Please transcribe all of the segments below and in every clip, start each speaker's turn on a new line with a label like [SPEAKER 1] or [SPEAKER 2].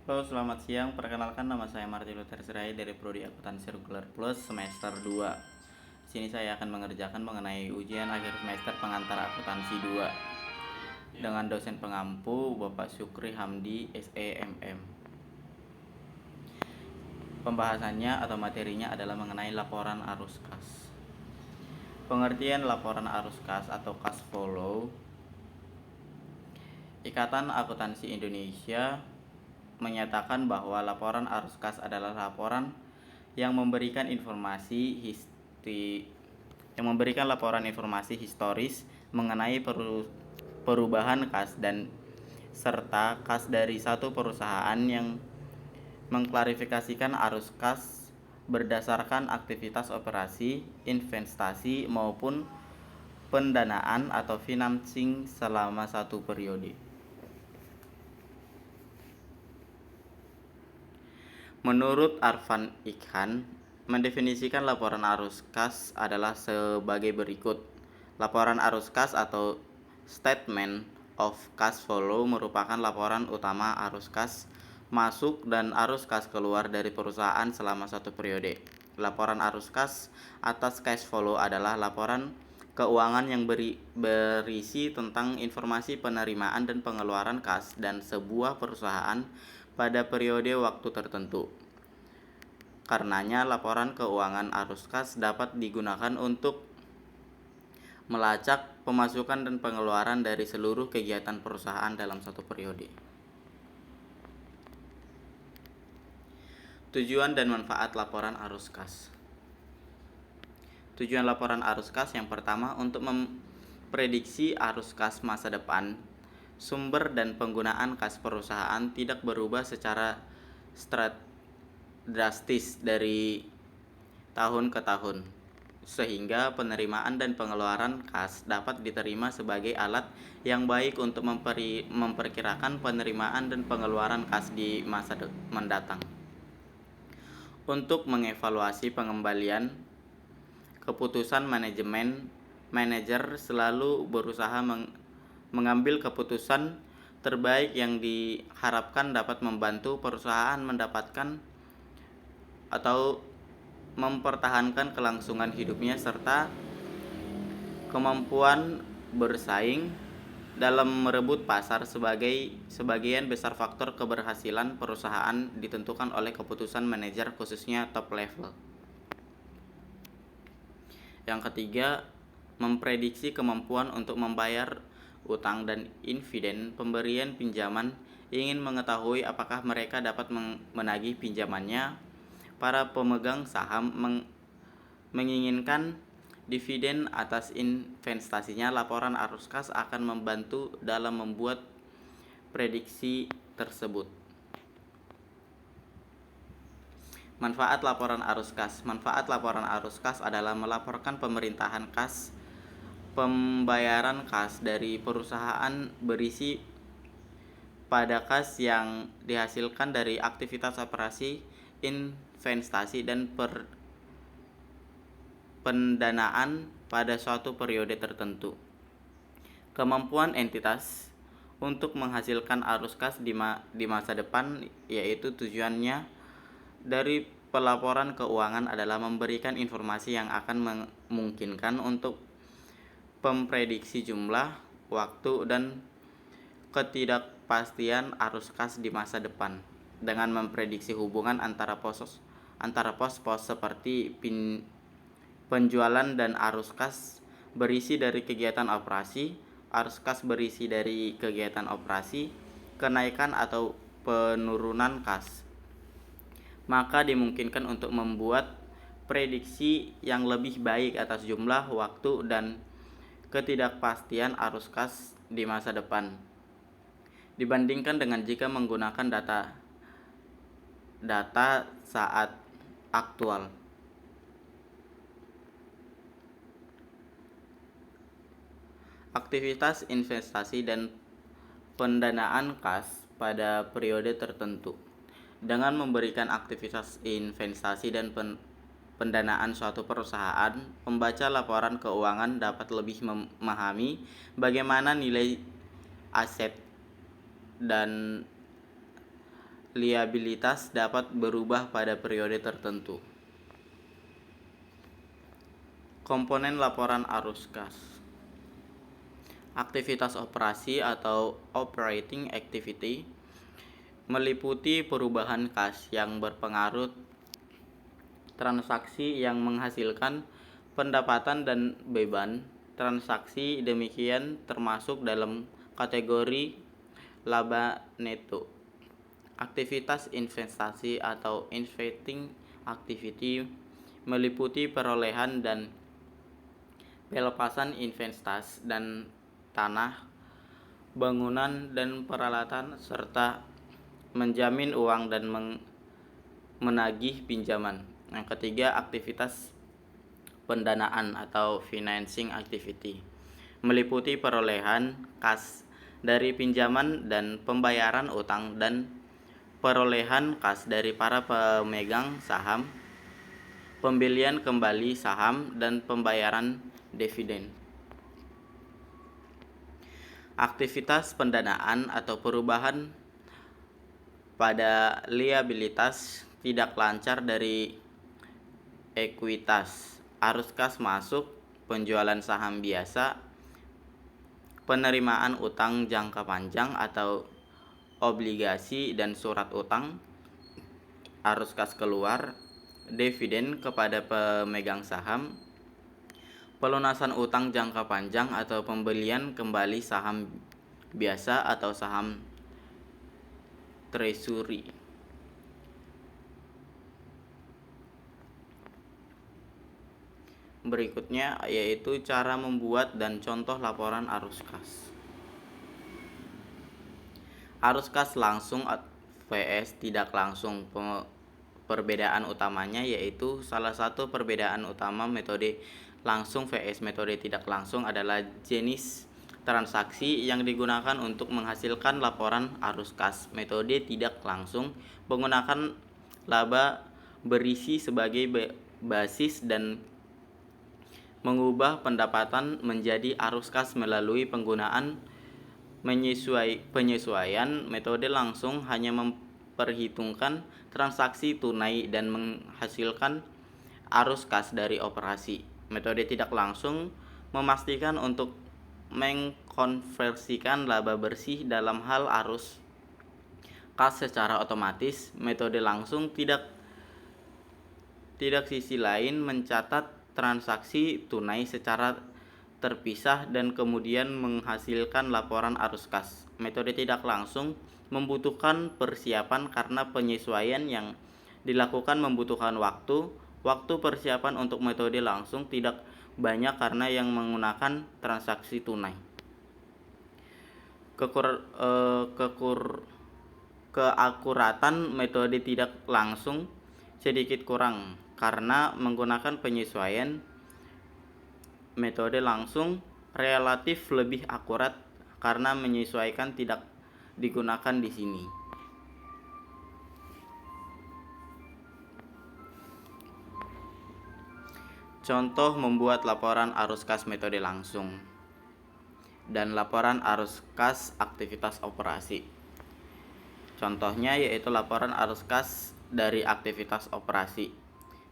[SPEAKER 1] Halo, selamat siang. Perkenalkan, nama saya Martin Luther Sirait dari Prodi Akuntansi Reguler Plus semester 2. Di sini saya akan mengerjakan mengenai ujian akhir semester pengantar akuntansi 2 dengan dosen pengampu Bapak Syukri Hamdi SEMM. Pembahasannya atau materinya adalah mengenai laporan arus kas. Pengertian laporan arus kas atau cash flow. Ikatan Akuntansi Indonesia menyatakan bahwa laporan arus kas adalah laporan yang memberikan laporan informasi historis mengenai perubahan kas dan serta kas dari satu perusahaan yang mengklarifikasikan arus kas berdasarkan aktivitas operasi, investasi maupun pendanaan atau financing selama satu periode. Menurut Arfan Ikhan, mendefinisikan laporan arus kas adalah sebagai berikut. Laporan arus kas atau Statement of Cash Flow merupakan laporan utama arus kas masuk dan arus kas keluar dari perusahaan selama satu periode. Laporan arus kas atas cash flow adalah laporan keuangan yang berisi tentang informasi penerimaan dan pengeluaran kas dan sebuah perusahaan pada periode waktu tertentu. Karenanya, laporan keuangan arus kas dapat digunakan untuk melacak pemasukan dan pengeluaran dari seluruh kegiatan perusahaan dalam satu periode. Tujuan dan manfaat laporan arus kas. Tujuan laporan arus kas yang pertama untuk memprediksi arus kas masa depan. Sumber dan penggunaan kas perusahaan tidak berubah secara drastis dari tahun ke tahun, sehingga penerimaan dan pengeluaran kas dapat diterima sebagai alat yang baik untuk memperkirakan penerimaan dan pengeluaran kas di masa mendatang. Untuk mengevaluasi pengembalian keputusan manajer selalu berusaha mengambil keputusan terbaik yang diharapkan dapat membantu perusahaan mendapatkan atau mempertahankan kelangsungan hidupnya serta kemampuan bersaing dalam merebut pasar. Sebagian besar faktor keberhasilan perusahaan ditentukan oleh keputusan manajer, khususnya top level. Yang ketiga, memprediksi kemampuan untuk membayar utang dan dividen pemberian pinjaman. Ingin mengetahui apakah mereka dapat menagih pinjamannya. Para pemegang saham menginginkan dividen atas investasinya. Laporan arus kas akan membantu dalam membuat prediksi tersebut. Manfaat laporan arus kas. Manfaat laporan arus kas adalah melaporkan pemerintahan kas. Pembayaran kas dari perusahaan berisi pada kas yang dihasilkan dari aktivitas operasi, investasi dan pendanaan pada suatu periode tertentu. Kemampuan entitas untuk menghasilkan arus kas di masa depan, yaitu tujuannya dari pelaporan keuangan adalah memberikan informasi yang akan memungkinkan untuk memprediksi jumlah, waktu, dan ketidakpastian arus kas di masa depan dengan memprediksi hubungan antara pos-pos seperti penjualan dan arus kas berisi dari kegiatan operasi, arus kas berisi dari kegiatan operasi, kenaikan atau penurunan kas. Maka dimungkinkan untuk membuat prediksi yang lebih baik atas jumlah, waktu, dan ketidakpastian arus kas di masa depan dibandingkan dengan jika menggunakan data saat aktual. Aktivitas investasi dan pendanaan kas pada periode tertentu. Dengan memberikan aktivitas investasi dan pendanaan suatu perusahaan, pembaca laporan keuangan dapat lebih memahami bagaimana nilai aset dan liabilitas dapat berubah pada periode tertentu. Komponen laporan arus kas. Aktivitas operasi atau operating activity meliputi perubahan kas yang berpengaruh transaksi yang menghasilkan pendapatan dan beban transaksi, demikian termasuk dalam kategori laba neto. Aktivitas investasi atau investing activity meliputi perolehan dan pelepasan investasi dan tanah, bangunan dan peralatan, serta menjamin uang dan menagih pinjaman. Yang ketiga, aktivitas pendanaan atau financing activity meliputi perolehan kas dari pinjaman dan pembayaran utang dan perolehan kas dari para pemegang saham, pembelian kembali saham, dan pembayaran dividen. Aktivitas pendanaan atau perubahan pada liabilitas tidak lancar dari ekuitas, arus kas masuk, penjualan saham biasa, penerimaan utang jangka panjang atau obligasi dan surat utang, arus kas keluar, dividen kepada pemegang saham, pelunasan utang jangka panjang atau pembelian kembali saham biasa atau saham treasury. Berikutnya yaitu cara membuat dan contoh laporan arus kas. Arus kas langsung vs tidak langsung. Perbedaan utamanya yaitu salah satu perbedaan utama metode langsung vs metode tidak langsung adalah jenis transaksi yang digunakan untuk menghasilkan laporan arus kas. Metode tidak langsung menggunakan laba berisi sebagai basis dan mengubah pendapatan menjadi arus kas melalui penggunaan penyesuaian. Metode langsung hanya memperhitungkan transaksi tunai dan menghasilkan arus kas dari operasi. Metode tidak langsung memastikan untuk mengkonversikan laba bersih dalam hal arus kas secara otomatis. Metode langsung tidak sisi lain mencatat transaksi tunai secara terpisah dan kemudian menghasilkan laporan arus kas. Metode tidak langsung membutuhkan persiapan karena penyesuaian yang dilakukan membutuhkan waktu. Waktu persiapan untuk metode langsung tidak banyak karena yang menggunakan transaksi tunai. Keakuratan metode tidak langsung sedikit kurang karena menggunakan penyesuaian. Metode langsung relatif lebih akurat karena menyesuaikan tidak digunakan di sini. Contoh membuat laporan arus kas metode langsung dan laporan arus kas aktivitas operasi. Contohnya yaitu laporan arus kas dari aktivitas operasi.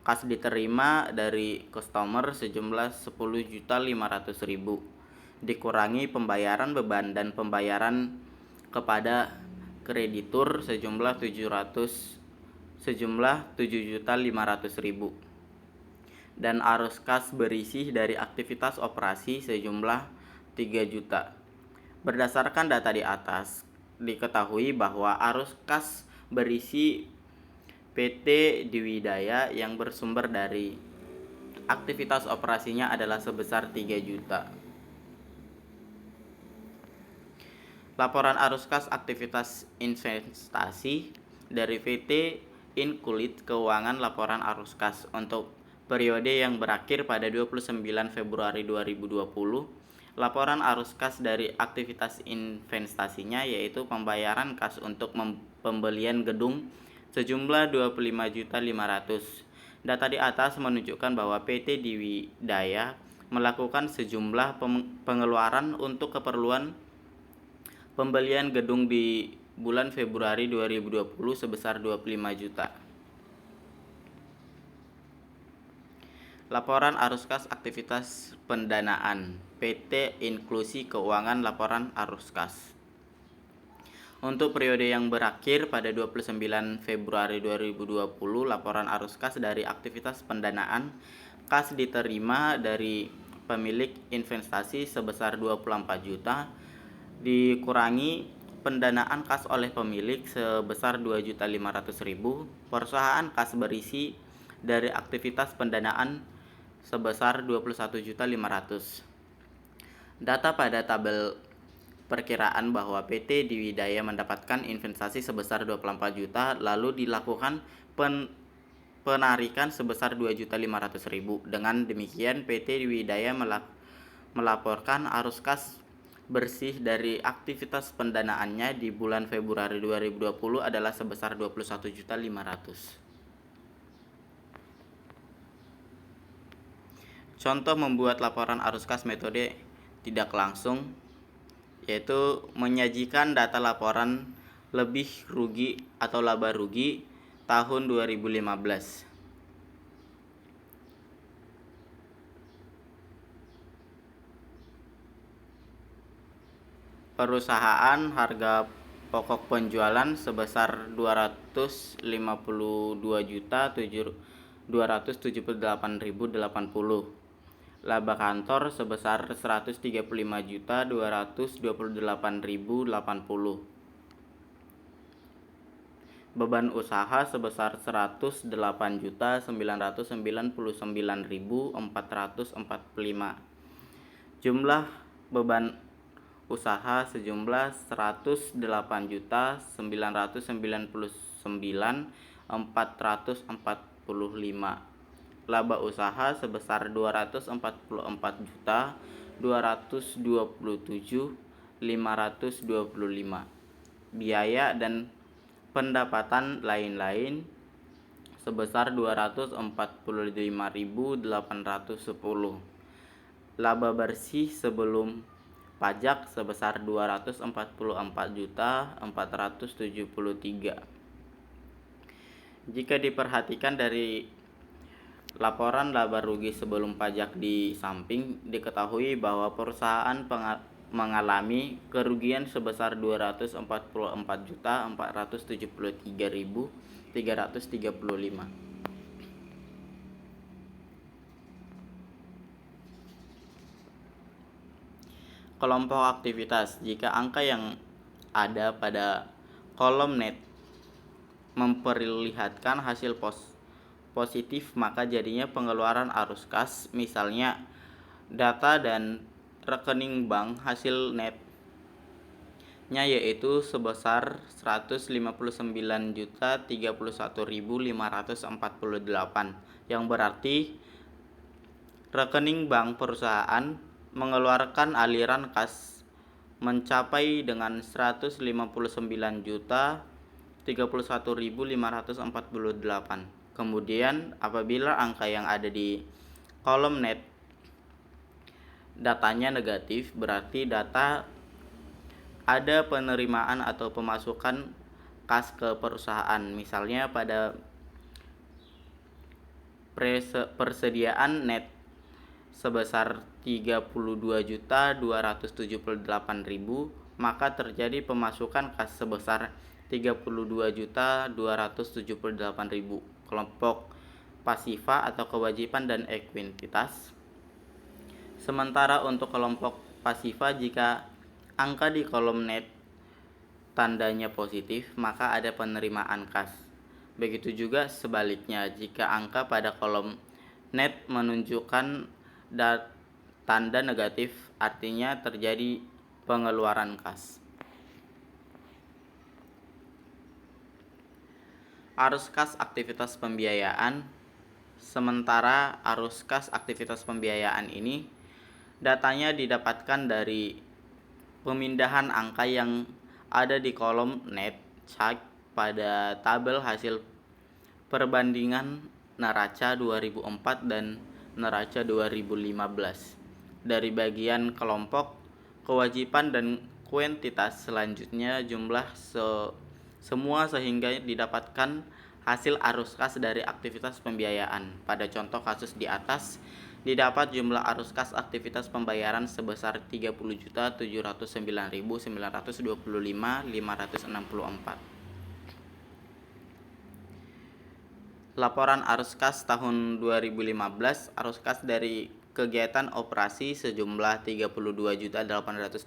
[SPEAKER 1] Kas diterima dari customer sejumlah 10.500.000 dikurangi pembayaran beban dan pembayaran kepada kreditur sejumlah 7.500.000 dan arus kas berisi dari aktivitas operasi sejumlah 3 juta. Berdasarkan data di atas, diketahui bahwa arus kas berisi PT Dwidaya yang bersumber dari aktivitas operasinya adalah sebesar 3 juta. Laporan arus kas aktivitas investasi dari PT Inkulit Keuangan. Laporan arus kas untuk periode yang berakhir pada 29 Februari 2020. Laporan arus kas dari aktivitas investasinya yaitu pembayaran kas untuk pembelian gedung sejumlah 25.500. Data di atas menunjukkan bahwa PT Dwidaya melakukan sejumlah pengeluaran untuk keperluan pembelian gedung di bulan Februari 2020 sebesar 25 juta. Laporan arus kas aktivitas pendanaan PT Inklusi Keuangan laporan arus kas. Untuk periode yang berakhir pada 29 Februari 2020, laporan arus kas dari aktivitas pendanaan kas diterima dari pemilik investasi sebesar 24 juta dikurangi pendanaan kas oleh pemilik sebesar 2.500.000, perusahaan kas berisi dari aktivitas pendanaan sebesar 21.500.000. Data pada tabel perkiraan bahwa PT Dwidaya mendapatkan investasi sebesar 24 juta lalu dilakukan penarikan sebesar 2.500.000. Dengan demikian PT Dwidaya melaporkan arus kas bersih dari aktivitas pendanaannya di bulan Februari 2020 adalah sebesar 21.500.000. Contoh membuat laporan arus kas metode tidak langsung, yaitu menyajikan data laporan lebih rugi atau laba rugi tahun 2015. Perusahaan harga pokok penjualan sebesar 252.278.080. Laba kantor sebesar 135.228.080. Beban usaha sebesar 108.999.445. Jumlah beban usaha sejumlah 108.999.445. Laba usaha sebesar 244.227.525. Biaya dan pendapatan lain-lain sebesar 245.810. Laba bersih sebelum pajak sebesar 244.473. Jika diperhatikan dari laporan laba rugi sebelum pajak di samping, diketahui bahwa perusahaan mengalami kerugian sebesar 244.473.335. Kelompok aktivitas. Jika angka yang ada pada kolom net memperlihatkan hasil positif, maka jadinya pengeluaran arus kas, misalnya data dan rekening bank hasil netnya yaitu sebesar 159.031.548, yang berarti rekening bank perusahaan mengeluarkan aliran kas mencapai dengan 159.031.548. Kemudian apabila angka yang ada di kolom net datanya negatif, berarti data ada penerimaan atau pemasukan kas ke perusahaan. Misalnya pada persediaan net sebesar 32.278.000, maka terjadi pemasukan kas sebesar 32.278.000. Kelompok pasifa atau kewajiban dan ekuitas. Sementara untuk kelompok pasifa, jika angka di kolom net tandanya positif, maka ada penerimaan kas. Begitu juga sebaliknya, jika angka pada kolom net menunjukkan tanda negatif, artinya terjadi pengeluaran kas. Arus kas aktivitas pembiayaan. Sementara arus kas aktivitas pembiayaan ini datanya didapatkan dari pemindahan angka yang ada di kolom net chart pada tabel hasil perbandingan neraca 2004 dan neraca 2015 dari bagian kelompok kewajiban dan kuantitas, selanjutnya jumlah semua sehingga didapatkan hasil arus kas dari aktivitas pembiayaan. Pada contoh kasus di atas, didapat jumlah arus kas aktivitas pembayaran sebesar 30.709.925.564. Laporan arus kas tahun 2015, arus kas dari kegiatan operasi sejumlah 32.886,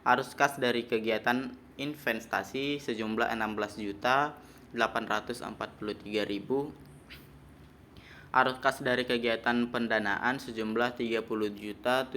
[SPEAKER 1] arus kas dari kegiatan investasi sejumlah 16.843.000, arus kas dari kegiatan pendanaan sejumlah 30.709,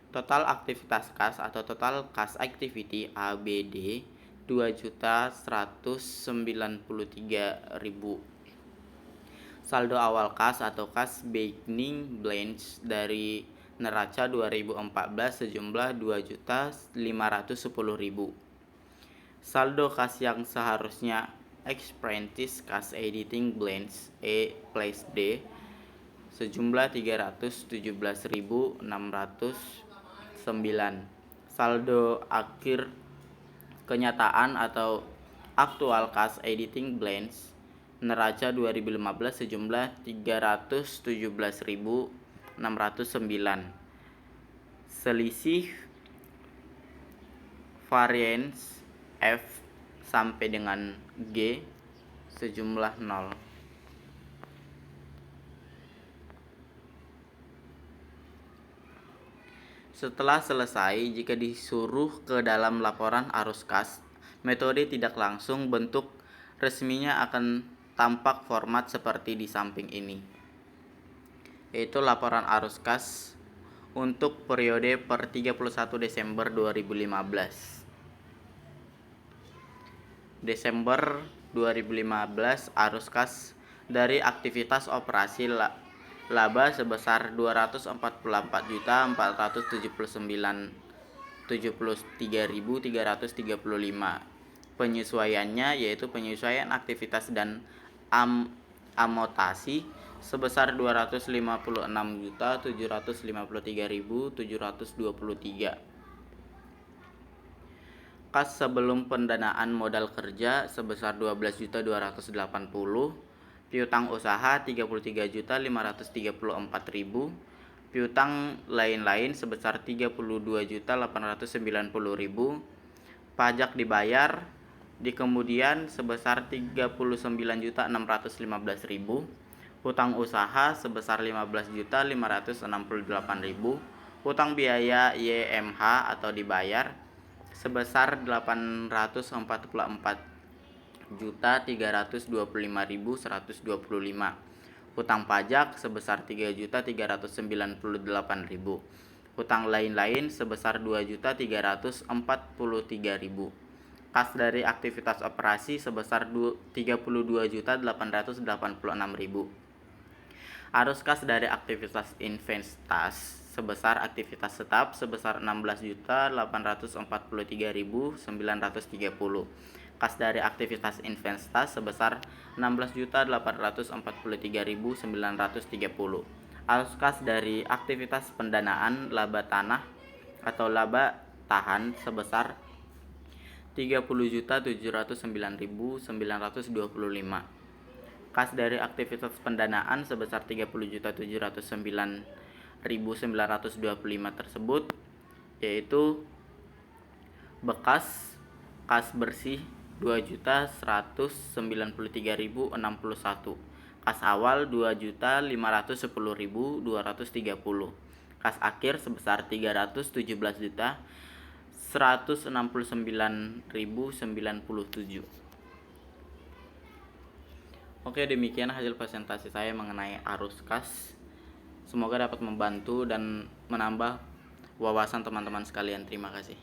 [SPEAKER 1] total aktivitas kas atau total kas activity ABD 2.193.000. Saldo awal kas atau kas beginning balance dari neraca 2014 sejumlah 2.510.000. Saldo kas yang seharusnya expenses kas editing balance plus D sejumlah 317.609. Saldo akhir kenyataan atau aktual kas editing balance neraca 2015 sejumlah 317.609. Selisih variance F sampai dengan G sejumlah 0. Setelah selesai, jika disuruh ke dalam laporan arus kas, metode tidak langsung, bentuk resminya akan tampak format seperti di samping ini, yaitu laporan arus kas untuk periode per 31 Desember 2015. Desember 2015, arus kas dari aktivitas operasi laba sebesar 244.479.73.335. Penyesuaiannya yaitu penyesuaian aktivitas dan amortasi sebesar 256.753.723. Kas sebelum pendanaan modal kerja sebesar 12.280.000, piutang usaha 33.534.000, piutang lain-lain sebesar 32.890.000, pajak dibayar di kemudian sebesar 39.615.000, hutang usaha sebesar 15.568.000, hutang biaya YMH atau dibayar sebesar 844.325.125, hutang pajak sebesar 3.398.000, hutang lain-lain sebesar 2.343.000, kas dari aktivitas operasi sebesar 32.886.000, arus kas dari aktivitas investasi sebesar aktivitas tetap sebesar 16.843.930, kas dari aktivitas investasi sebesar 16.843.930, arus kas dari aktivitas pendanaan laba tanah atau laba tahan sebesar 30.709.925, kas dari aktivitas pendanaan sebesar 30.709.925 tersebut yaitu bekas kas bersih 2.193.061, kas awal 2.510.230, kas akhir sebesar 317.169.097. Oke, demikian hasil presentasi saya mengenai arus kas. Semoga dapat membantu dan menambah wawasan teman-teman sekalian. Terima kasih.